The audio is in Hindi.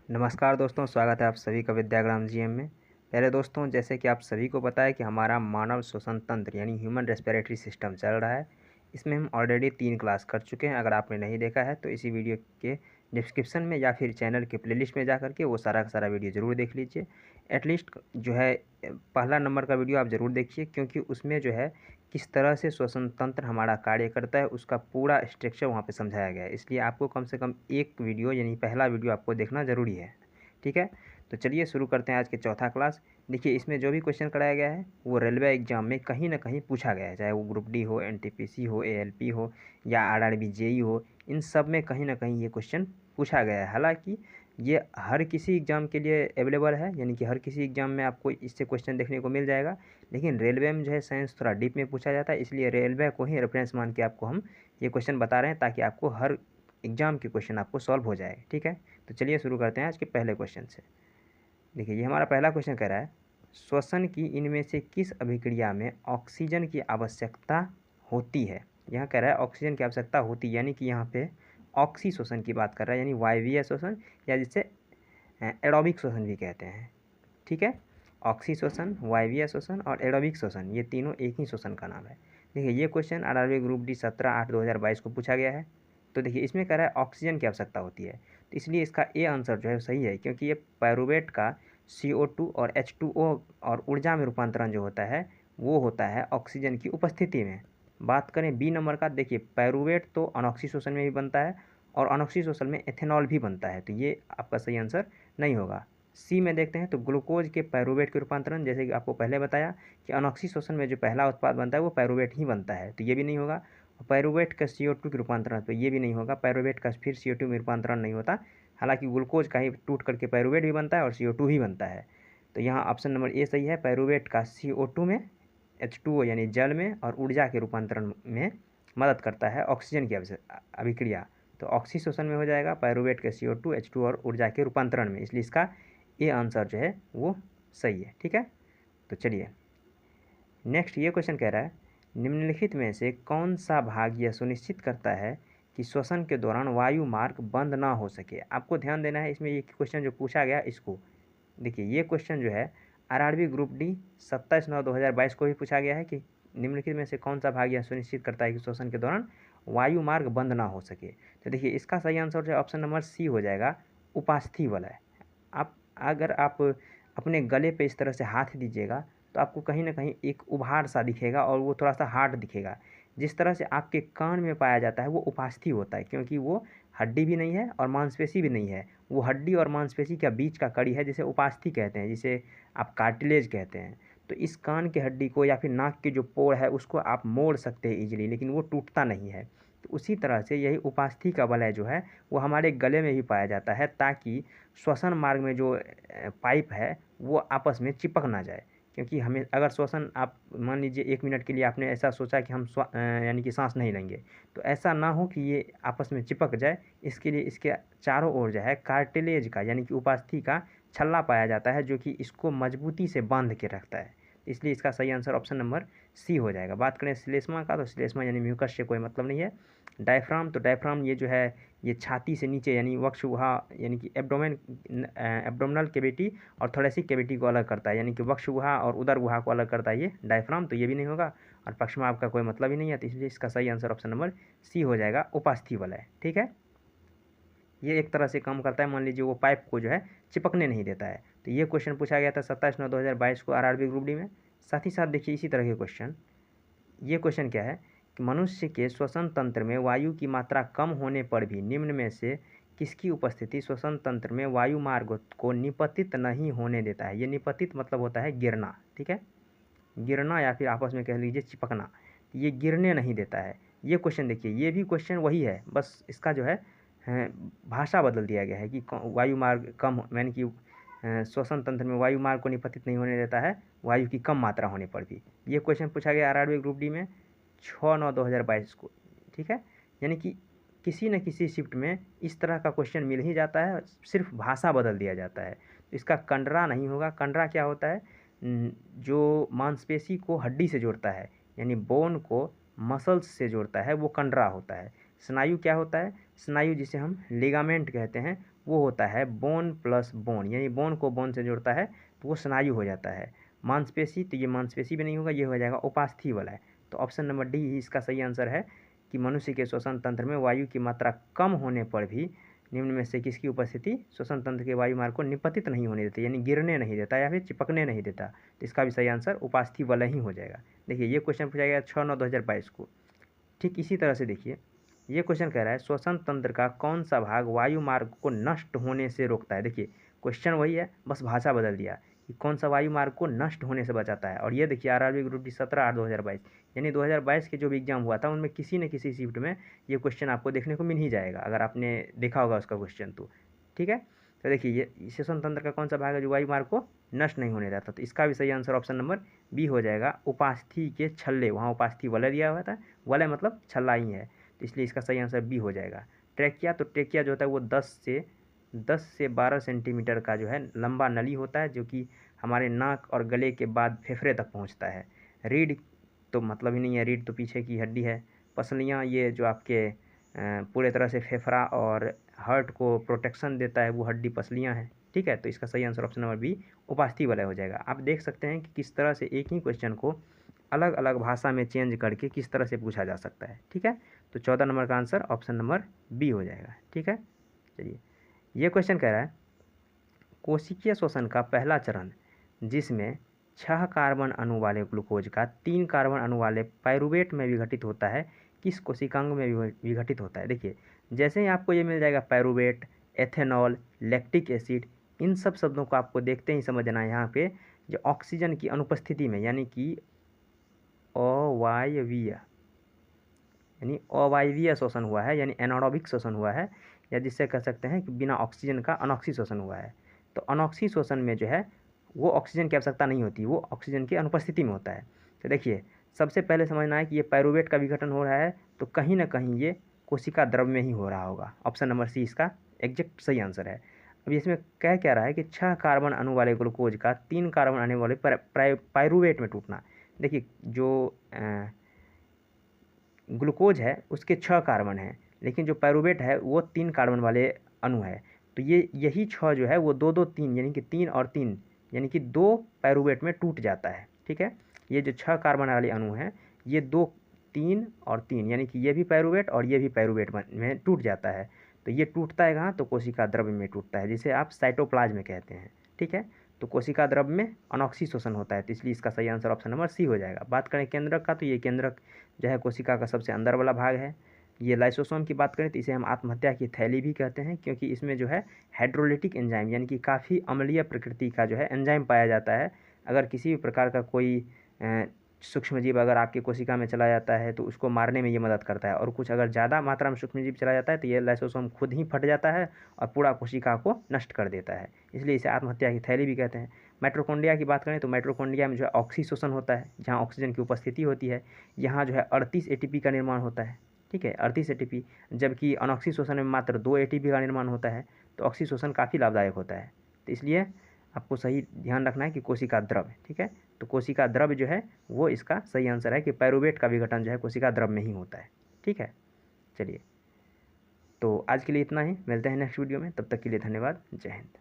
नमस्कार दोस्तों, स्वागत है आप सभी का विद्याग्राम जीएम में। पहले दोस्तों, जैसे कि आप सभी को पता है कि हमारा मानव श्वसन तंत्र यानी ह्यूमन रेस्पिरेटरी सिस्टम चल रहा है। इसमें हम ऑलरेडी 3 क्लास कर चुके हैं। अगर आपने नहीं देखा है तो इसी वीडियो के डिस्क्रिप्शन में या फिर चैनल के प्लेलिस्ट में जा करके वो सारा का सारा वीडियो ज़रूर देख लीजिए। एटलीस्ट जो है पहला नंबर का वीडियो आप ज़रूर देखिए, क्योंकि उसमें जो है किस तरह से श्वसन तंत्र हमारा कार्य करता है उसका पूरा स्ट्रक्चर वहाँ पे समझाया गया है। इसलिए आपको कम से कम एक वीडियो यानी पहला वीडियो आपको देखना ज़रूरी है। ठीक है, तो चलिए शुरू करते हैं आज के चौथा क्लास। देखिए, इसमें जो भी क्वेश्चन कराया गया है वो रेलवे एग्जाम में कहीं ना कहीं पूछा गया है, चाहे वो ग्रुप डी हो, एनटीपीसी हो, एएलपी हो या आरआरबी जेई हो। इन सब में कहीं ना कहीं ये क्वेश्चन पूछा गया है। हालांकि ये हर किसी एग्ज़ाम के लिए अवेलेबल है, यानी कि हर किसी एग्ज़ाम में आपको इससे क्वेश्चन देखने को मिल जाएगा। लेकिन रेलवे में जो है साइंस थोड़ा डीप में पूछा जाता है, इसलिए रेलवे को ही रेफरेंस मान के आपको हम ये क्वेश्चन बता रहे हैं, ताकि आपको हर एग्ज़ाम के क्वेश्चन आपको सॉल्व हो जाए। ठीक है, तो चलिए शुरू करते हैं आज के पहले क्वेश्चन से। देखिए, ये हमारा पहला क्वेश्चन कह रहा है, श्वसन की इनमें से किस अभिक्रिया में ऑक्सीजन की आवश्यकता होती है। यहाँ कह रहा है ऑक्सीजन की आवश्यकता होती है, यानी कि यहाँ पे ऑक्सी श्वसन की बात कर रहा है, यानी वायवीय श्वसन या जिसे एरोबिक श्वसन भी कहते हैं। ठीक है, ऑक्सी श्वसन, वायवीय श्वसन और एरोबिक श्वसन, ये तीनों एक ही श्वसन का नाम है। देखिए, ये क्वेश्चन आरआरबी ग्रुप डी 17/8/2022 को पूछा गया है। तो देखिए, इसमें कह रहा है ऑक्सीजन की आवश्यकता होती है, तो इसलिए इसका ए आंसर जो है सही है, क्योंकि ये पायरुवेट का CO2 और H2O और ऊर्जा में रूपांतरण जो होता है वो होता है ऑक्सीजन की उपस्थिति में। बात करें बी नंबर का, देखिए पायरुवेट तो अनॉक्सी श्वसन में भी बनता है और अनॉक्सी श्वसन में एथेनॉल भी बनता है, तो ये आपका सही आंसर नहीं होगा। सी में देखते हैं तो ग्लूकोज के पायरुवेट के रूपांतरण, जैसे कि आपको पहले बताया कि अनॉक्सी श्वसन में जो पहला उत्पाद बनता है वो पायरुवेट ही बनता है, तो ये भी नहीं होगा। पायरुवेट का CO2 के रूपांतरण, तो ये भी नहीं होगा, पायरुवेट का फिर CO2 में रूपांतरण नहीं होता। हालांकि ग्लूकोज का ही टूट करके पायरुवेट भी बनता है और CO2 ही बनता है। तो यहाँ ऑप्शन नंबर ए सही है, पायरुवेट का CO2 में, H2O यानी जल में और ऊर्जा के रूपांतरण में मदद करता है ऑक्सीजन की अभिक्रिया। तो ऑक्सी श्वसन में हो जाएगा, पायरुवेट के CO2, H2O और ऊर्जा के रूपांतरण में, इसलिए इसका ए आंसर जो है वो सही है। ठीक है, तो चलिए नेक्स्ट ये क्वेश्चन कह रहा है, निम्नलिखित में से कौन सा भाग यह सुनिश्चित करता है कि श्वसन के दौरान वायु मार्ग बंद ना हो सके। आपको ध्यान देना है इसमें, ये क्वेश्चन जो पूछा गया इसको देखिए, ये क्वेश्चन जो है आरआरबी ग्रुप डी 27/9/2022 को भी पूछा गया है कि निम्नलिखित में से कौन सा भाग यह सुनिश्चित करता है कि श्वसन के दौरान वायु मार्ग बंद ना हो सके। तो देखिए, इसका सही आंसर जो है ऑप्शन नंबर सी हो जाएगा, उपास्थि वाला है। अगर आप अपने गले पे इस तरह से हाथ दीजिएगा तो आपको कहीं ना कहीं एक उभार सा दिखेगा और वो थोड़ा सा हार्ड दिखेगा। जिस तरह से आपके कान में पाया जाता है वो उपास्थि होता है, क्योंकि वो हड्डी भी नहीं है और मांसपेशी भी नहीं है, वो हड्डी और मांसपेशी का बीच का कड़ी है, जिसे उपास्थि कहते हैं, जिसे आप कार्टिलेज कहते हैं। तो इस कान के हड्डी को या फिर नाक के जो पोर है उसको आप मोड़ सकते हैं इजीली, लेकिन वो टूटता नहीं है। तो उसी तरह से यही उपास्थि का वलय जो है वो हमारे गले में भी पाया जाता है, ताकि श्वसन मार्ग में जो पाइप है वो आपस में चिपक ना जाए। क्योंकि हमें अगर श्वसन, आप मान लीजिए 1 मिनट के लिए आपने ऐसा सोचा कि हम यानी कि सांस नहीं लेंगे, तो ऐसा ना हो कि ये आपस में चिपक जाए, इसके लिए इसके चारों ओर जो है कार्टिलेज का यानी कि उपास्थि का छल्ला पाया जाता है, जो कि इसको मजबूती से बांध के रखता है। इसलिए इसका सही आंसर ऑप्शन नंबर सी हो जाएगा। बात करें श्लेष्मा का, तो श्लेष्मा यानी म्यूकस से कोई मतलब नहीं है। डायफ्राम, तो डायफ्राम ये जो है ये छाती से नीचे यानी वक्षगुहा यानी कि एब्डोमिनल कैविटी और थोरेसिक कैविटी को अलग करता है, यानी कि वक्षगुहा और उदर गुहा को अलग करता है ये डायफ्राम, तो ये भी नहीं होगा। और पक्षमाप का कोई मतलब ही नहीं है, तो इसलिए इसका सही आंसर ऑप्शन नंबर सी हो जाएगा, उपास्थि वाला है। ठीक है, ये एक तरह से काम करता है, मान लीजिए वो पाइप को जो है चिपकने नहीं देता है। तो ये क्वेश्चन पूछा गया था 27/9/2022 को आरआरबी ग्रुप डी में। साथ ही साथ देखिए इसी तरह के क्वेश्चन, ये क्वेश्चन क्या है कि मनुष्य के श्वसन तंत्र में वायु की मात्रा कम होने पर भी निम्न में से किसकी उपस्थिति श्वसन तंत्र में वायु मार्ग को निपतित नहीं होने देता है। ये निपतित मतलब होता है गिरना। ठीक है, गिरना या फिर आपस में कह लीजिए चिपकना, ये गिरने नहीं देता है। ये क्वेश्चन देखिए, ये भी क्वेश्चन वही है, बस इसका जो है भाषा बदल दिया गया है कि वायु मार्ग कम, यानी कि श्वसन तंत्र में वायु मार्ग को निपतित नहीं होने देता है वायु की कम मात्रा होने पर भी। ये क्वेश्चन पूछा गया आरआरबी ग्रुप डी में 6/9/2022 को। ठीक है, यानी कि किसी न किसी शिफ्ट में इस तरह का क्वेश्चन मिल ही जाता है, सिर्फ भाषा बदल दिया जाता है। तो इसका कंडरा नहीं होगा। कंडरा क्या होता है, जो मांसपेशी को हड्डी से जोड़ता है, यानी बोन को मसल्स से जोड़ता है, वो कंडरा होता है। स्नायु क्या होता है? स्नायु जिसे हम लिगामेंट कहते हैं वो होता है बोन प्लस बोन, यानी बोन को बोन से जोड़ता है तो वो स्नायु हो जाता है। मांसपेशी, तो ये मांसपेशी भी नहीं होगा, ये हो जाएगा उपास्थि वाला है। तो ऑप्शन नंबर डी ही इसका सही आंसर है कि मनुष्य के श्वसन तंत्र में वायु की मात्रा कम होने पर भी निम्न में से किसकी उपस्थिति श्वसन तंत्र के वायु मार्ग को निपतित नहीं होने देती, यानी गिरने नहीं देता या फिर चिपकने नहीं देता। तो इसका भी सही आंसर उपास्थि वाला ही हो जाएगा। देखिए ये क्वेश्चन पूछा गया 6/9/2022 को। ठीक इसी तरह से देखिए ये क्वेश्चन कह रहा है श्वसन तंत्र का कौन सा भाग वायु मार्ग को नष्ट होने से रोकता है। देखिए क्वेश्चन वही है, बस भाषा बदल दिया कि कौन सा वायु मार्ग को नष्ट होने से बचाता है। और ये देखिए आरआरबी ग्रुप डी 17/8/2022, यानी 2022 के जो भी एग्जाम हुआ था उनमें किसी न किसी शिफ्ट में ये क्वेश्चन आपको देखने को मिल ही जाएगा, अगर आपने देखा होगा उसका क्वेश्चन तो। ठीक है, तो देखिए ये श्वसन तंत्र का कौन सा भाग है जो वायु मार्ग को नष्ट नहीं होने देता। तो इसका भी सही आंसर ऑप्शन नंबर बी हो जाएगा, उपास्थि के छल्ले। वहाँ उपास्थि वलय दिया हुआ था, वलय मतलब छल्ला ही है, तो इसलिए इसका सही आंसर बी हो जाएगा। ट्रैकिया, तो ट्रैकिया जो होता है वो 10 से 12 सेंटीमीटर का जो है लंबा नली होता है जो कि हमारे नाक और गले के बाद फेफड़े तक पहुंचता है। रीढ़ तो मतलब ही नहीं है, रीढ़ तो पीछे की हड्डी है। पसलियाँ ये जो आपके पूरे तरह से फेफड़ा और हार्ट को प्रोटेक्शन देता है वो हड्डी पसलियाँ हैं। ठीक है, तो इसका सही आंसर ऑप्शन नंबर बी उपास्थि वलय हो जाएगा। आप देख सकते हैं कि किस तरह से एक ही क्वेश्चन को अलग अलग भाषा में चेंज करके किस तरह से पूछा जा सकता है। ठीक है, तो 14 नंबर का आंसर ऑप्शन नंबर बी हो जाएगा। ठीक है, चलिए ये क्वेश्चन कह रहा है कोशिकीय श्वसन का पहला चरण जिसमें 6 कार्बन अणु वाले ग्लूकोज का 3 कार्बन अणु वाले पाइरूवेट में विघटित होता है, किस कोशिकांग में विघटित होता है। देखिए जैसे ही आपको ये मिल जाएगा पाइरूवेट, एथेनॉल, लैक्टिक एसिड, इन सब शब्दों को आपको देखते ही समझना है यहाँ पे जो ऑक्सीजन की अनुपस्थिति में यानी कि अवायवीय यानी अवायवीय श्वसन हुआ है, यानी एनारोबिक श्वसन हुआ है, या जिससे कह सकते हैं कि बिना ऑक्सीजन का अनॉक्सी श्वसन हुआ है। तो अनॉक्सी श्वसन में जो है वो ऑक्सीजन की आवश्यकता नहीं होती, वो ऑक्सीजन की अनुपस्थिति में होता है। तो देखिए सबसे पहले समझना है कि ये पाइरूवेट का विघटन हो रहा है तो कहीं ना कहीं ये कोशिका द्रव में ही हो रहा होगा। ऑप्शन नंबर सी इसका एग्जैक्ट सही आंसर है। अब इसमें कह क्या रहा है कि 6 कार्बन अणु वाले ग्लूकोज का 3 कार्बन अणु वाले पाइरूवेट में टूटना। देखिए जो ग्लूकोज है उसके 6 कार्बन हैं, लेकिन जो पाइरूवेट है वो 3 कार्बन वाले अणु है। तो ये यही 6 जो है वो 2-2-3 यानी कि 3 और 3 यानी कि 2 पाइरूवेट में टूट जाता है। ठीक है, ये जो 6 कार्बन वाले अणु हैं ये 2, 3 और 3 यानी कि ये भी पाइरूवेट और ये भी पाइरूवेट में टूट जाता है। तो ये टूटता है कहाँ? तो कोशिका द्रव्य में टूटता है, जिसे आप साइटोप्लाज्म कहते हैं। ठीक है, तो कोशिका द्रव्य में अनॉक्सी शोषण होता है, तो इसलिए इसका सही आंसर ऑप्शन नंबर सी हो जाएगा। बात करें केंद्रक का, तो ये केंद्रक जो है कोशिका का सबसे अंदर वाला भाग है। ये लाइसोसोम की बात करें तो इसे हम आत्महत्या की थैली भी कहते हैं, क्योंकि इसमें जो है हाइड्रोलिटिक एंजाइम यानी कि काफ़ी अम्लीय प्रकृति का जो है एंजाइम पाया जाता है। अगर किसी भी प्रकार का कोई सूक्ष्मजीव अगर आपकी कोशिका में चला जाता है तो उसको मारने में ये मदद करता है, और कुछ अगर ज़्यादा मात्रा में सूक्ष्मजीव चला जाता है तो ये लाइसोसोम खुद ही फट जाता है और पूरा कोशिका को नष्ट कर देता है, इसलिए इसे आत्महत्या की थैली भी कहते हैं। माइटोकॉन्ड्रिया की बात करें तो माइटोकॉन्ड्रिया में जो है ऑक्सी शोषण होता है, जहाँ ऑक्सीजन की उपस्थिति होती है। यहाँ जो है 38 एटीपी का निर्माण होता है। ठीक है, 38 एटीपी, जबकि अनऑक्सी शोषण में मात्र 2 एटीपी का निर्माण होता है। तो ऑक्सी शोषण काफ़ी लाभदायक होता है, तो इसलिए आपको सही ध्यान रखना है कि कोशिका द्रव। ठीक है, तो कोशिका द्रव जो है वो इसका सही आंसर है कि पाइरूवेट का विघटन जो है कोशिका द्रव में ही होता है। ठीक है, चलिए तो आज के लिए इतना ही, मिलते हैं नेक्स्ट वीडियो में, तब तक के लिए धन्यवाद, जय हिंद।